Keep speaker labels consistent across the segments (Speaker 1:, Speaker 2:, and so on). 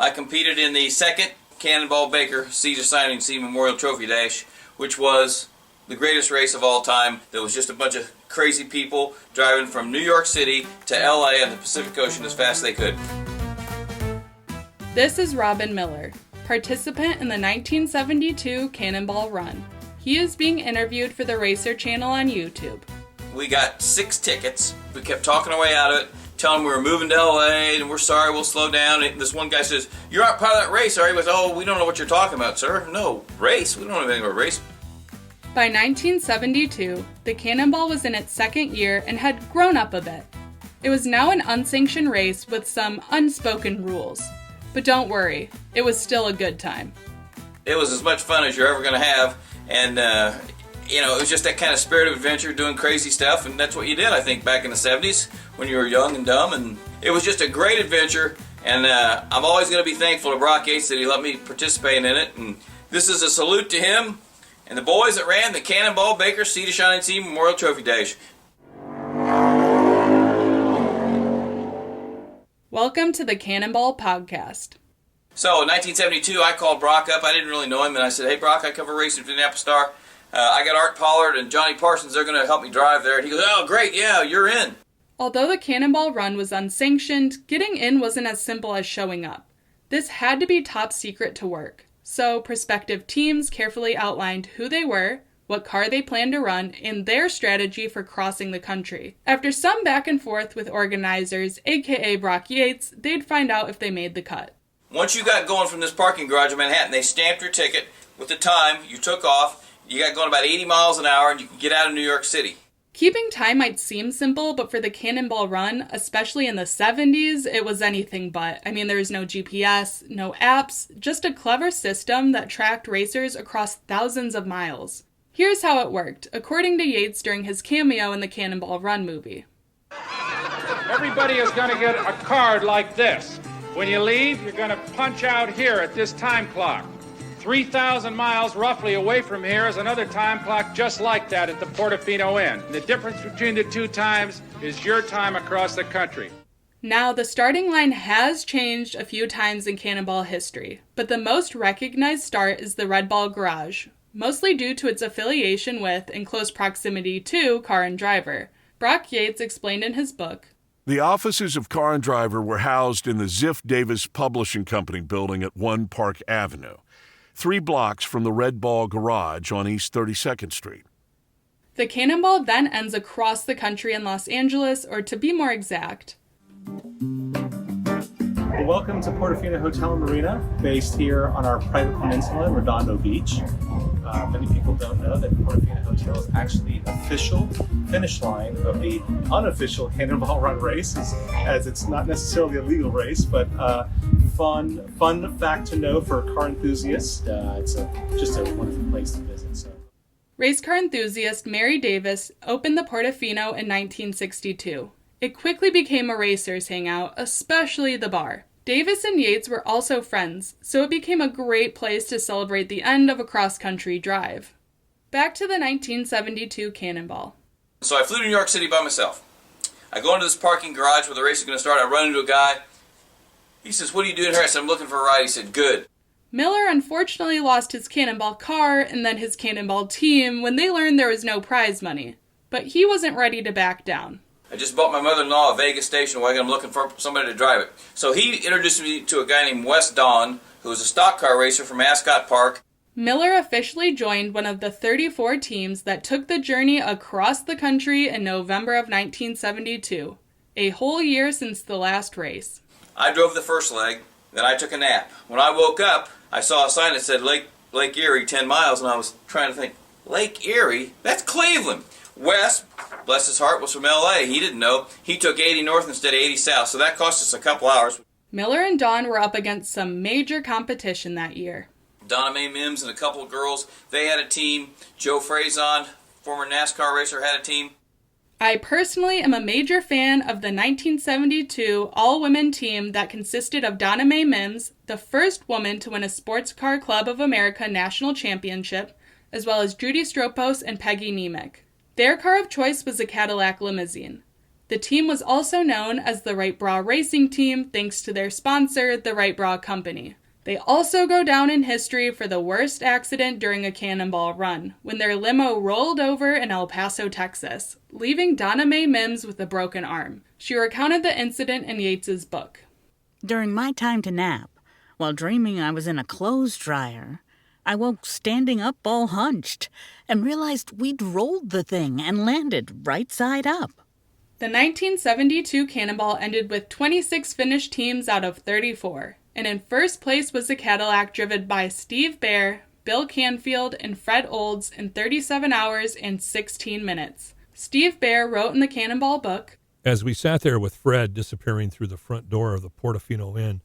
Speaker 1: I competed in the second Cannonball Baker Siege Signing Sea Memorial Trophy Dash, which was the greatest race of all time. There was just a bunch of crazy people driving from New York City to LA on the Pacific Ocean as fast as they could.
Speaker 2: This is Robin Miller, participant in the 1972 Cannonball Run. He is being interviewed for the Racer channel on YouTube.
Speaker 1: We got 6 tickets. We kept talking our way out of it, telling them we were moving to LA and we're sorry, we'll slow down. And this one guy says, "You're not part of that race, are you?" He goes, "Oh, we don't know what you're talking about, sir." "No, race? We don't know anything about race."
Speaker 2: By 1972, the Cannonball was in its second year and had grown up a bit. It was now an unsanctioned race with some unspoken rules. But don't worry, it was still a good time.
Speaker 1: It was as much fun as you're ever going to have, and it was just that kind of spirit of adventure, doing crazy stuff, and that's what you did, I think, back in the 70s when you were young and dumb, and it was just a great adventure, and I'm always going to be thankful to Brock Yates that he let me participate in it, and this is a salute to him and the boys that ran the Cannonball Baker Sea to Shining Sea Memorial Trophy Dash.
Speaker 2: Welcome to the Cannonball Podcast.
Speaker 1: So in 1972, I called Brock up. I didn't really know him, and I said, "Hey, Brock, I cover racing for the Indianapolis Star. I got Art Pollard and Johnny Parsons. They're going to help me drive there." And he goes, "Oh, great, yeah, you're in."
Speaker 2: Although the Cannonball Run was unsanctioned, getting in wasn't as simple as showing up. This had to be top secret to work. So prospective teams carefully outlined who they were, what car they planned to run, and their strategy for crossing the country. After some back and forth with organizers, aka Brock Yates, they'd find out if they made the cut.
Speaker 1: Once you got going from this parking garage in Manhattan, they stamped your ticket with the time you took off. You got going about 80 miles an hour, and you could get out of New York City.
Speaker 2: Keeping time might seem simple, but for the Cannonball Run, especially in the 70s, it was anything but. I mean, there was no GPS, no apps, just a clever system that tracked racers across thousands of miles. Here's how it worked, according to Yates during his cameo in the Cannonball Run movie.
Speaker 3: Everybody is going to get a card like this. When you leave, you're going to punch out here at this time clock. 3,000 miles roughly away from here is another time clock just like that at the Portofino Inn. The difference between the two times is your time across the country.
Speaker 2: Now, the starting line has changed a few times in Cannonball history, but the most recognized start is the Red Ball Garage, mostly due to its affiliation with and close proximity to Car and Driver. Brock Yates explained in his book,
Speaker 4: "The offices of Car and Driver were housed in the Ziff Davis Publishing Company building at 1 Park Avenue, 3 blocks from the Red Ball Garage on East 32nd Street.
Speaker 2: The Cannonball then ends across the country in Los Angeles, or to be more exact.
Speaker 5: Well, welcome to Portofino Hotel and Marina, based here on our private peninsula in Redondo Beach. Many people don't know that Portofino Hotel is actually the official finish line of the unofficial Cannonball Run race, as it's not necessarily a legal race, but fun fact to know for car enthusiasts. It's just a wonderful place to visit. So,
Speaker 2: Race car enthusiast Mary Davis opened the Portofino in 1962. It quickly became a racer's hangout, especially the bar. Davis and Yates were also friends, so it became a great place to celebrate the end of a cross-country drive. Back to the 1972 Cannonball.
Speaker 1: So I flew to New York City by myself. I go into this parking garage where the race is going to start. I run into a guy. He says, "What are you doing here?" I said, "I'm looking for a ride." He said, "Good."
Speaker 2: Miller unfortunately lost his Cannonball car and then his Cannonball team when they learned there was no prize money. But he wasn't ready to back down.
Speaker 1: I just bought my mother-in-law a Vegas station wagon. I'm looking for somebody to drive it. So he introduced me to a guy named Wes Don, who was a stock car racer from Ascot Park.
Speaker 2: Miller officially joined one of the 34 teams that took the journey across the country in November of 1972, a whole year since the last race.
Speaker 1: I drove the first leg, then I took a nap. When I woke up, I saw a sign that said Lake Erie, 10 miles, and I was trying to think, Lake Erie? That's Cleveland. Wes, bless his heart, was from L.A. He didn't know. He took 80 north instead of 80 south, so that cost us a couple hours.
Speaker 2: Miller and Don were up against some major competition that year.
Speaker 1: Donna Mae Mims and a couple of girls, they had a team. Joe Frazon, former NASCAR racer, had a team.
Speaker 2: I personally am a major fan of the 1972 all-women team that consisted of Donna Mae Mims, the first woman to win a Sports Car Club of America national championship, as well as Judy Stropos and Peggy Nemec. Their car of choice was a Cadillac limousine. The team was also known as the Right Bra Racing Team thanks to their sponsor, the Right Bra Company. They also go down in history for the worst accident during a Cannonball run, when their limo rolled over in El Paso, Texas, leaving Donna Mae Mims with a broken arm. She recounted the incident in Yates's book.
Speaker 6: During my time to nap, while dreaming I was in a clothes dryer, I woke standing up all hunched and realized we'd rolled the thing and landed right side up.
Speaker 2: The 1972 Cannonball ended with 26 finished teams out of 34, and in first place was the Cadillac driven by Steve Bear, Bill Canfield, and Fred Olds in 37 hours and 16 minutes. Steve Bear wrote in the Cannonball book,
Speaker 7: "As we sat there with Fred disappearing through the front door of the Portofino Inn,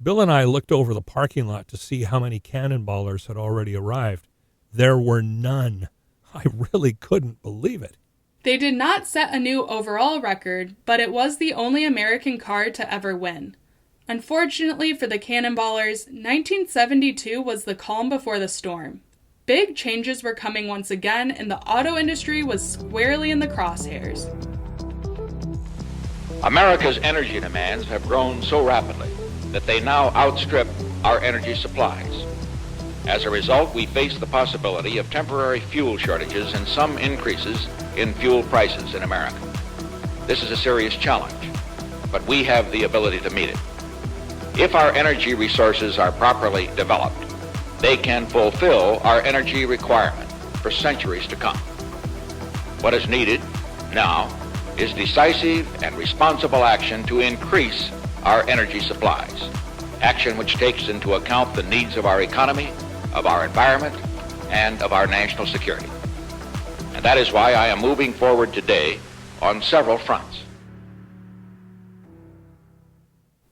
Speaker 7: Bill and I looked over the parking lot to see how many Cannonballers had already arrived. There were none. I really couldn't believe it."
Speaker 2: They did not set a new overall record, but it was the only American car to ever win. Unfortunately for the Cannonballers, 1972 was the calm before the storm. Big changes were coming once again, and the auto industry was squarely in the crosshairs.
Speaker 8: America's energy demands have grown so rapidly that they now outstrip our energy supplies. As a result, we face the possibility of temporary fuel shortages and some increases in fuel prices in America. This is a serious challenge, but we have the ability to meet it. If our energy resources are properly developed, they can fulfill our energy requirement for centuries to come. What is needed now is decisive and responsible action to increase our energy supplies, action which takes into account the needs of our economy, of our environment, and of our national security. And that is why I am moving forward today on several fronts.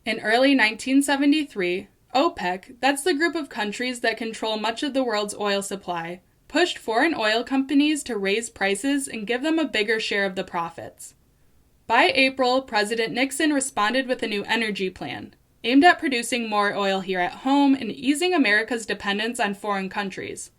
Speaker 2: In early 1973, OPEC, that's the group of countries that control much of the world's oil supply, pushed foreign oil companies to raise prices and give them a bigger share of the profits. By April, President Nixon responded with a new energy plan, aimed at producing more oil here at home and easing America's dependence on foreign countries.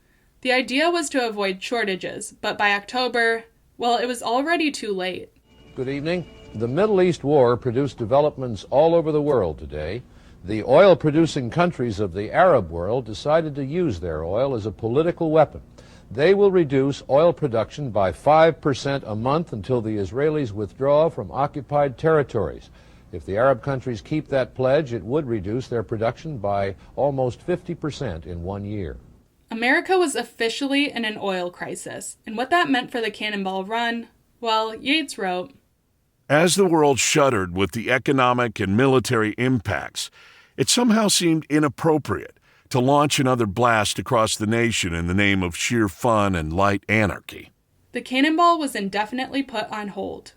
Speaker 2: The idea was to avoid shortages, but by October, well, it was already too late.
Speaker 9: Good evening. The Middle East war produced developments all over the world today. The oil-producing countries of the Arab world decided to use their oil as a political weapon. They will reduce oil production by 5% a month until the Israelis withdraw from occupied territories. If the Arab countries keep that pledge, it would reduce their production by almost 50% in 1 year.
Speaker 2: America was officially in an oil crisis, and what that meant for the Cannonball Run, well, Yates wrote,
Speaker 4: As the world shuddered with the economic and military impacts, it somehow seemed inappropriate to launch another blast across the nation in the name of sheer fun and light anarchy.
Speaker 2: The Cannonball was indefinitely put on hold.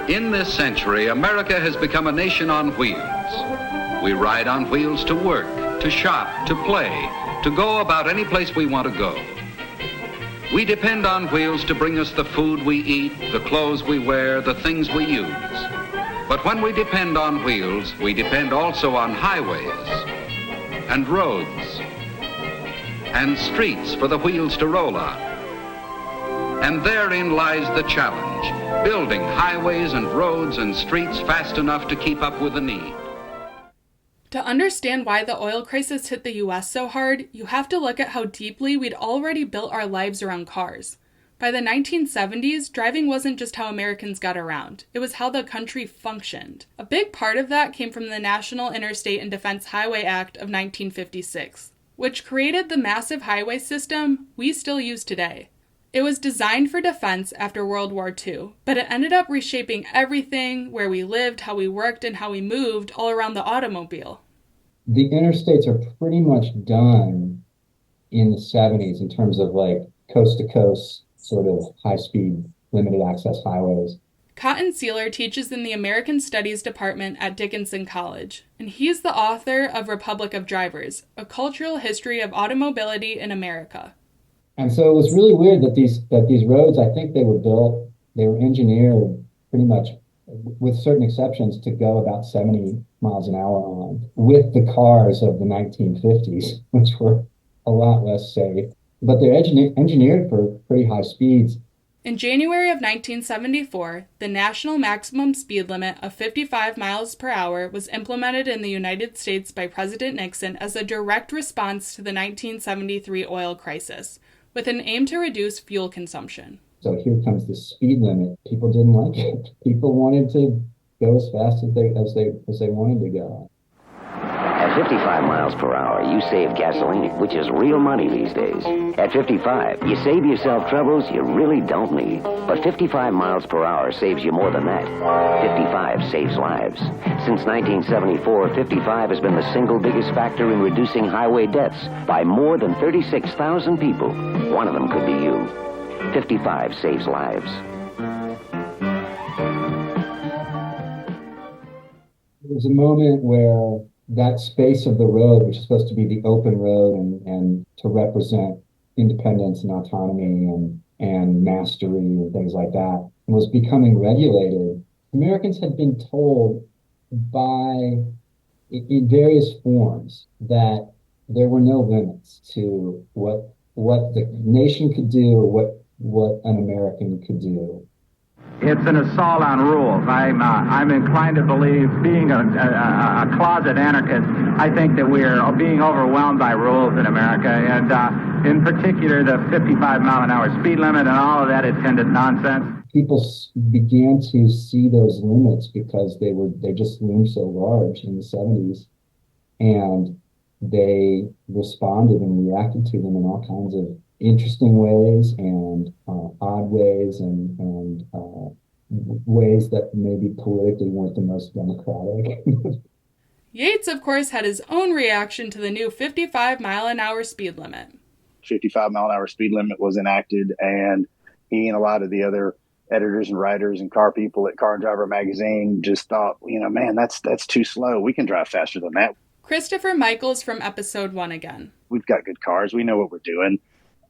Speaker 10: In this century, America has become a nation on wheels. We ride on wheels to work, to shop, to play, to go about any place we want to go. We depend on wheels to bring us the food we eat, the clothes we wear, the things we use. But when we depend on wheels, we depend also on highways and roads and streets for the wheels to roll on. And therein lies the challenge, building highways and roads and streets fast enough to keep up with the need.
Speaker 2: To understand why the oil crisis hit the U.S. so hard, you have to look at how deeply we'd already built our lives around cars. By the 1970s, driving wasn't just how Americans got around, it was how the country functioned. A big part of that came from the National Interstate and Defense Highway Act of 1956, which created the massive highway system we still use today. It was designed for defense after World War II, but it ended up reshaping everything, where we lived, how we worked, and how we moved all around the automobile.
Speaker 11: The interstates are pretty much done in the 70s in terms of like coast-to-coast sort of high-speed, limited access highways.
Speaker 2: Cotton Sealer teaches in the American Studies Department at Dickinson College, and he's the author of Republic of Drivers, A Cultural History of Automobility in America.
Speaker 11: And so it was really weird that these roads, I think they were engineered pretty much, with certain exceptions, to go about 70 miles an hour on, with the cars of the 1950s, which were a lot less safe. but they're engineered for pretty high speeds.
Speaker 2: In January of 1974, the national maximum speed limit of 55 miles per hour was implemented in the United States by President Nixon as a direct response to the 1973 oil crisis, with an aim to reduce fuel consumption.
Speaker 11: So here comes the speed limit. People didn't like it. People wanted to go as fast as they wanted to go.
Speaker 12: At 55 miles per hour, you save gasoline, which is real money these days. At 55, you save yourself troubles you really don't need. But 55 miles per hour saves you more than that. 55 saves lives. Since 1974, 55 has been the single biggest factor in reducing highway deaths by more than 36,000 people. One of them could be you. 55 saves lives.
Speaker 11: There was a moment where that space of the road, which is supposed to be the open road and to represent independence and autonomy and mastery and things like that, was becoming regulated. Americans had been told in various forms that there were no limits to what the nation could do or what an American could do.
Speaker 3: It's an assault on rules. I'm inclined to believe, being a closet anarchist, I think that we are being overwhelmed by rules in America, and in particular the 55-mile-an-hour speed limit and all of that attendant nonsense.
Speaker 11: People began to see those limits because they just loomed so large in the 70s, and they responded and reacted to them in all kinds of interesting ways and odd ways and ways that maybe politically weren't the most democratic.
Speaker 2: Yates, of course, had his own reaction to the new 55-mile-an-hour speed limit.
Speaker 13: 55-mile-an-hour speed limit was enacted, and he and a lot of the other editors and writers and car people at Car and Driver magazine just thought, man, that's too slow. We can drive faster than that.
Speaker 2: Christopher Michaels from episode 1 again.
Speaker 13: We've got good cars. We know what we're doing.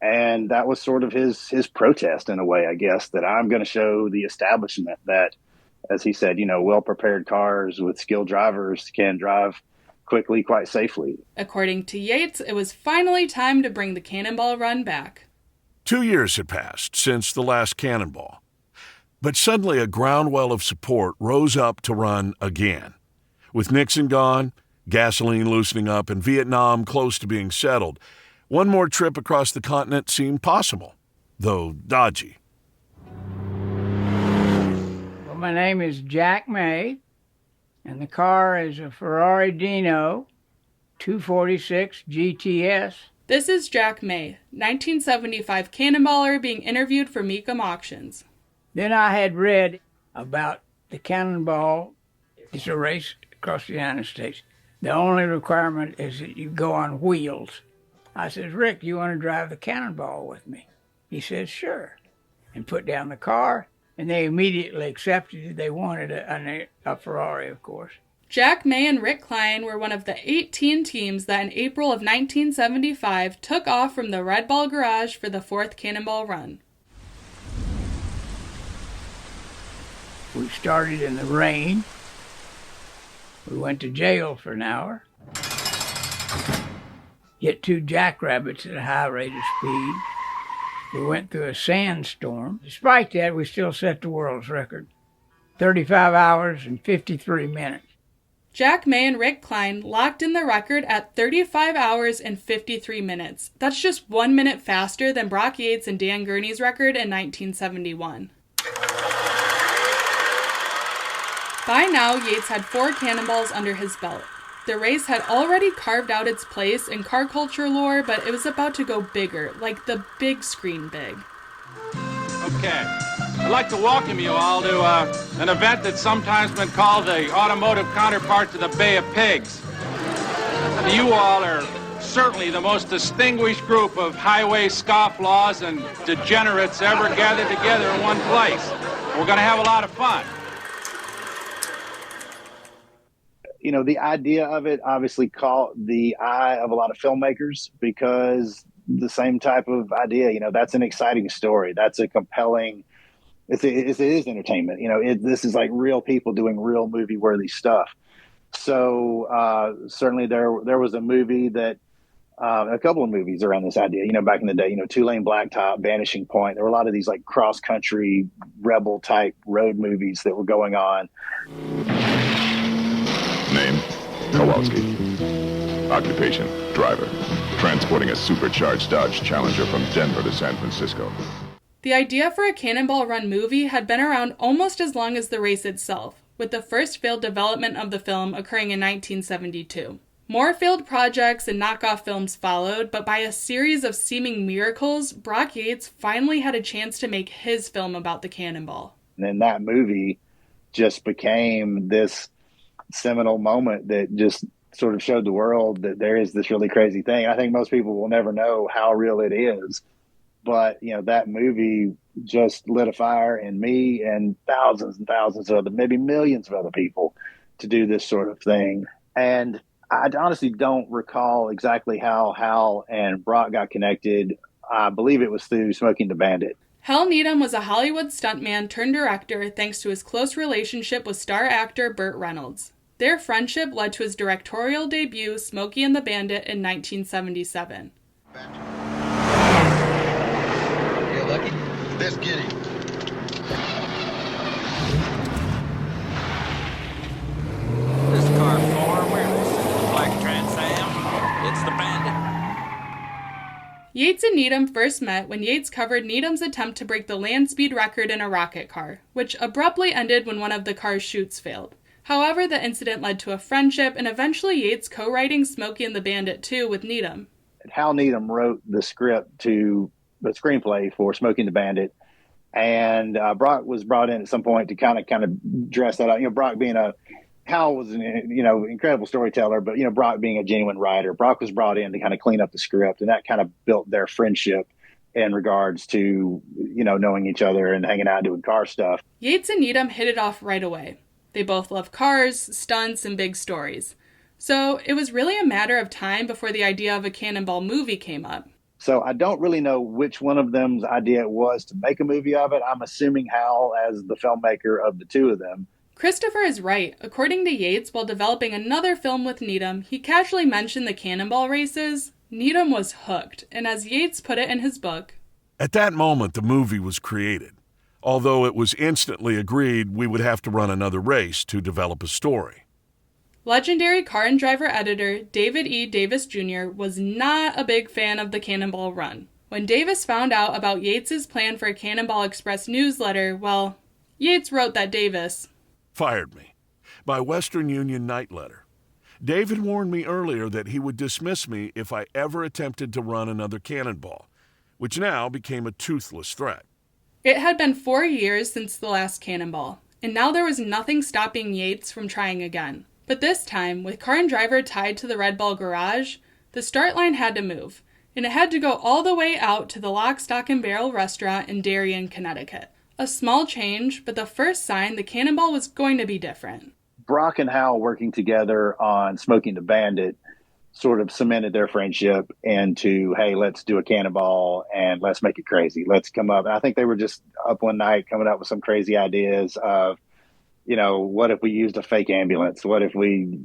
Speaker 13: And that was sort of his protest in a way, I guess, that I'm going to show the establishment that, as he said, well-prepared cars with skilled drivers can drive quickly, quite safely.
Speaker 2: According to Yates, it was finally time to bring the Cannonball Run back.
Speaker 4: 2 years had passed since the last Cannonball. But suddenly a groundwell of support rose up to run again. With Nixon gone, gasoline loosening up, and Vietnam close to being settled, one more trip across the continent seemed possible, though dodgy.
Speaker 14: Well, my name is Jack May, and the car is a Ferrari Dino 246 GTS.
Speaker 2: This is Jack May, 1975 Cannonballer being interviewed for Mecum Auctions.
Speaker 14: Then I had read about the Cannonball. It's a race across the United States. The only requirement is that you go on wheels. I says, Rick, you want to drive the Cannonball with me? He says, sure. And put down the car, and they immediately accepted it. They wanted a Ferrari, of course.
Speaker 2: Jack May and Rick Klein were one of the 18 teams that in April of 1975 took off from the Red Ball Garage for the 4th Cannonball Run.
Speaker 14: We started in the rain. We went to jail for an hour. Hit 2 jackrabbits at a high rate of speed. We went through a sandstorm. Despite that, we still set the world's record. 35 hours and 53 minutes.
Speaker 2: Jack May and Rick Klein locked in the record at 35 hours and 53 minutes. That's just 1 minute faster than Brock Yates and Dan Gurney's record in 1971. By now, Yates had 4 Cannonballs under his belt. The race had already carved out its place in car culture lore, but it was about to go bigger, like the big screen big.
Speaker 3: Okay. I'd like to welcome you all to an event that's sometimes been called the automotive counterpart to the Bay of Pigs. You all are certainly the most distinguished group of highway scofflaws and degenerates ever gathered together in one place. We're going to have a lot of fun.
Speaker 13: The idea of it obviously caught the eye of a lot of filmmakers because the same type of idea, that's an exciting story. That's a compelling, it is entertainment. This is like real people doing real movie-worthy stuff. So certainly there was a movie that a couple of movies around this idea, back in the day, Two-Lane Blacktop, Vanishing Point. There were a lot of these like cross-country rebel type road movies that were going on.
Speaker 15: Name, Kowalski. Occupation, driver. Transporting a supercharged Dodge Challenger from Denver to San Francisco.
Speaker 2: The idea for a Cannonball Run movie had been around almost as long as the race itself, with the first failed development of the film occurring in 1972. More failed projects and knockoff films followed, but by a series of seeming miracles, Brock Yates finally had a chance to make his film about the Cannonball.
Speaker 13: And then that movie just became this seminal moment that just sort of showed the world that there is this really crazy thing. I think most people will never know how real it is, but that movie just lit a fire in me and thousands of other, maybe millions of other people to do this sort of thing. And I honestly don't recall exactly how Hal and Brock got connected. I believe it was through Smoking the Bandit.
Speaker 2: Hal Needham was a Hollywood stuntman turned director thanks to his close relationship with star actor Burt Reynolds. Their friendship led to his directorial debut, Smokey and the Bandit, in 1977.
Speaker 16: You lucky? Let's get him.
Speaker 17: This car 4, where is it? Black Trans Am? It's the Bandit.
Speaker 2: Yates and Needham first met when Yates covered Needham's attempt to break the land speed record in a rocket car, which abruptly ended when one of the car's chutes failed. However, the incident led to a friendship and eventually Yates co-writing Smokey and the Bandit 2 with Needham.
Speaker 13: Hal Needham wrote the script to the screenplay for Smoking the Bandit, and Brock was brought in at some point to kind of dress that out. Brock being Hal was an incredible storyteller, but Brock being a genuine writer. Brock was brought in to kind of clean up the script, and that kind of built their friendship in regards to knowing each other and hanging out doing car stuff.
Speaker 2: Yates and Needham hit it off right away. They both love cars, stunts, and big stories. So it was really a matter of time before the idea of a Cannonball movie came up.
Speaker 13: So I don't really know which one of them's idea it was to make a movie of it. I'm assuming Hal as the filmmaker of the two of them.
Speaker 2: Christopher is right. According to Yates, while developing another film with Needham, he casually mentioned the Cannonball races. Needham was hooked, and as Yates put it in his book,
Speaker 4: at that moment, the movie was created. Although it was instantly agreed we would have to run another race to develop a story.
Speaker 2: Legendary car and driver editor David E. Davis Jr. was not a big fan of the Cannonball Run. When Davis found out about Yates' plan for a Cannonball Express newsletter, well, Yates wrote that Davis
Speaker 4: fired me by Western Union night letter. David warned me earlier that he would dismiss me if I ever attempted to run another Cannonball, which now became a toothless threat.
Speaker 2: It had been 4 years since the last Cannonball, and now there was nothing stopping Yates from trying again. But this time, with car and driver tied to the Red Bull garage, the start line had to move, and it had to go all the way out to the Lock, Stock, and Barrel restaurant in Darien, Connecticut. A small change, but the first sign the Cannonball was going to be different.
Speaker 13: Brock and Hal working together on Smoking the Bandit sort of cemented their friendship into, hey, let's do a Cannonball and let's make it crazy. Let's come up. And I think they were just up one night coming up with some crazy ideas of, what if we used a fake ambulance? What if we,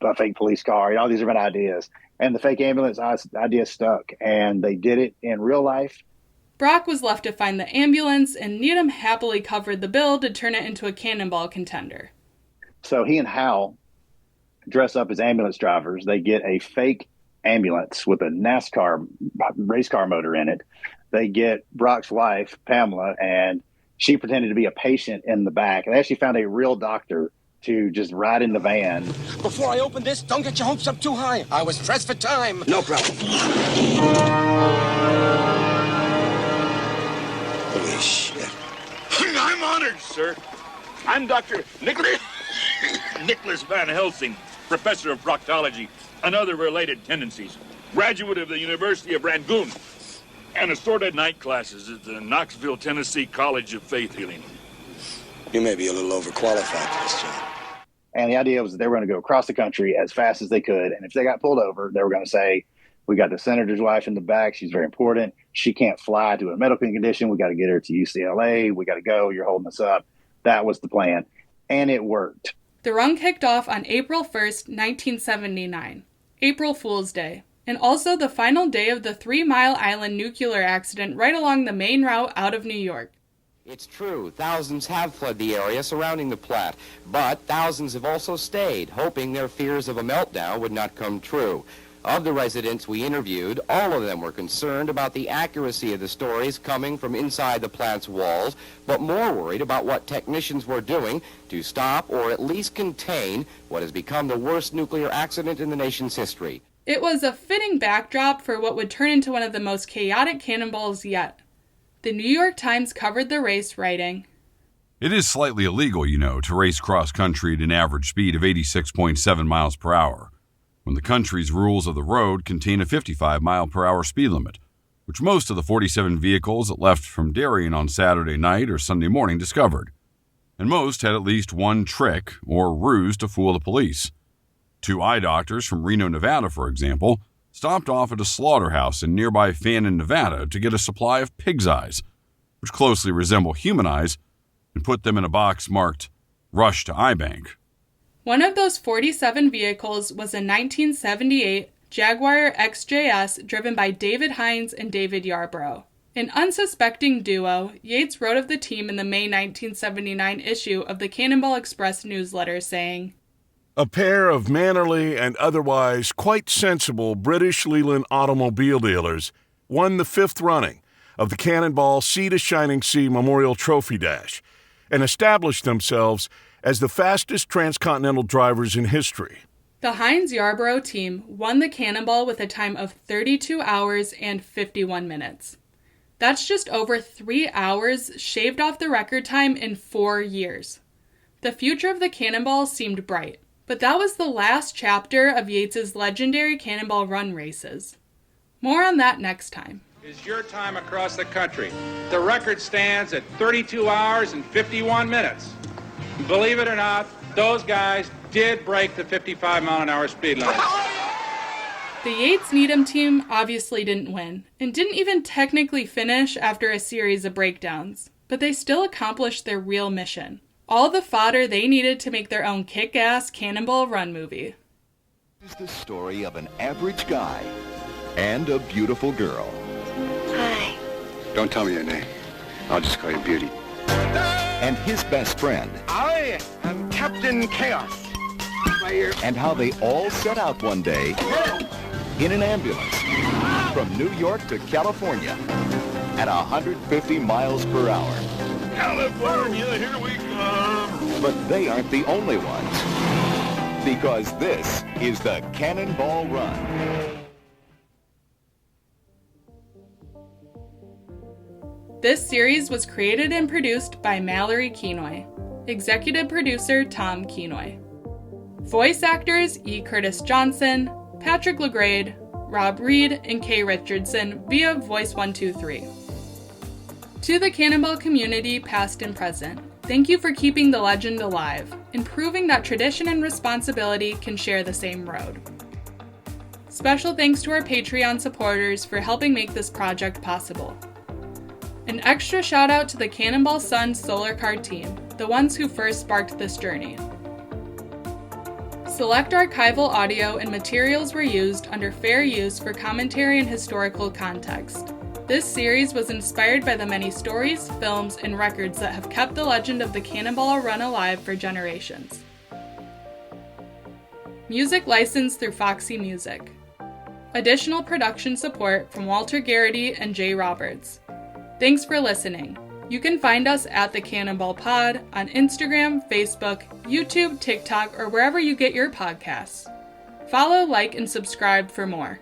Speaker 13: a fake police car? All these different ideas. And the fake ambulance idea stuck, and they did it in real life.
Speaker 2: Brock was left to find the ambulance, and Needham happily covered the bill to turn it into a Cannonball contender.
Speaker 13: So he and Hal dress up as ambulance drivers. They get a fake ambulance with a NASCAR race car motor in it. They get Brock's wife, Pamela, and she pretended to be a patient in the back. And they actually found a real doctor to just ride in the van.
Speaker 18: Before I open this, don't get your hopes up too high. I was pressed for time.
Speaker 16: No problem. Holy shit.
Speaker 19: I'm honored, sir. I'm Dr. Nicholas Van Helsing, professor of proctology and other related tendencies, graduate of the University of Rangoon, and assorted night classes at the Knoxville, Tennessee College of Faith Healing.
Speaker 16: You may be a little overqualified for this job.
Speaker 13: And the idea was that they were going to go across the country as fast as they could. And if they got pulled over, they were going to say, we got the senator's wife in the back. She's very important. She can't fly due to a medical condition. We got to get her to UCLA. We got to go. You're holding us up. That was the plan. And it worked.
Speaker 2: The run kicked off on April 1st, 1979, April Fool's Day. and also the final day of the 3 Mile Island nuclear accident right along the main route out of New York.
Speaker 20: It's true, thousands have fled the area surrounding the Platte, but thousands have also stayed, hoping their fears of a meltdown would not come true. Of the residents we interviewed, all of them were concerned about the accuracy of the stories coming from inside the Platte's walls, but more worried about what technicians were doing to stop or at least contain what has become the worst nuclear accident in the nation's history.
Speaker 2: It was a fitting backdrop for what would turn into one of the most chaotic cannonballs yet. The New York Times covered the race, writing,
Speaker 21: "It is slightly illegal, to race cross-country at an average speed of 86.7 miles per hour, when the country's rules of the road contain a 55-mile-per-hour speed limit, which most of the 47 vehicles that left from Darien on Saturday night or Sunday morning discovered. And most had at least one trick or ruse to fool the police. 2 eye doctors from Reno, Nevada, for example, stopped off at a slaughterhouse in nearby Fannin, Nevada to get a supply of pig's eyes, which closely resemble human eyes, and put them in a box marked, 'Rush to Eye Bank.'"
Speaker 2: One of those 47 vehicles was a 1978 Jaguar XJS driven by David Hines and David Yarbrough. An unsuspecting duo, Yates wrote of the team in the May 1979 issue of the Cannonball Express newsletter, saying,
Speaker 4: "A pair of mannerly and otherwise quite sensible British Leyland automobile dealers won the 5th running of the Cannonball Sea to Shining Sea Memorial Trophy Dash and established themselves as the fastest transcontinental drivers in history."
Speaker 2: The Hines-Yarbrough team won the Cannonball with a time of 32 hours and 51 minutes. That's just over 3 hours shaved off the record time in 4 years. The future of the Cannonball seemed bright. But that was the last chapter of Yates's legendary Cannonball Run races. More on that next time.
Speaker 3: Is your time across the country. The record stands at 32 hours and 51 minutes. Believe it or not, those guys did break the 55-mile-an-hour speed limit.
Speaker 2: The Yates-Needham team obviously didn't win, and didn't even technically finish after a series of breakdowns, but they still accomplished their real mission. All the fodder they needed to make their own kick-ass Cannonball Run movie.
Speaker 22: This is the story of an average guy and a beautiful girl.
Speaker 16: Hi. Don't tell me your name. I'll just call you Beauty.
Speaker 22: And his best friend.
Speaker 16: I am Captain Chaos.
Speaker 22: And how they all set out one day in an ambulance from New York to California at 150 miles per hour.
Speaker 19: California, here we come.
Speaker 22: But they aren't the only ones, because this is the Cannonball Run.
Speaker 2: This series was created and produced by Mallory Keenoy. Executive producer Tom Keenoy. Voice actors E. Curtis Johnson, Patrick LeGrade, Rob Reed, and Kay Richardson via Voice 123. To the Cannonball community, past and present, thank you for keeping the legend alive and proving that tradition and responsibility can share the same road. Special thanks to our Patreon supporters for helping make this project possible. An extra shout out to the Cannonball Sun Solar Car team, the ones who first sparked this journey. Select archival audio and materials were used under fair use for commentary and historical context. This series was inspired by the many stories, films, and records that have kept the legend of the Cannonball Run alive for generations. Music licensed through Foxy Music. Additional production support from Walter Garrity and Jay Roberts. Thanks for listening. You can find us at The Cannonball Pod on Instagram, Facebook, YouTube, TikTok, or wherever you get your podcasts. Follow, like, and subscribe for more.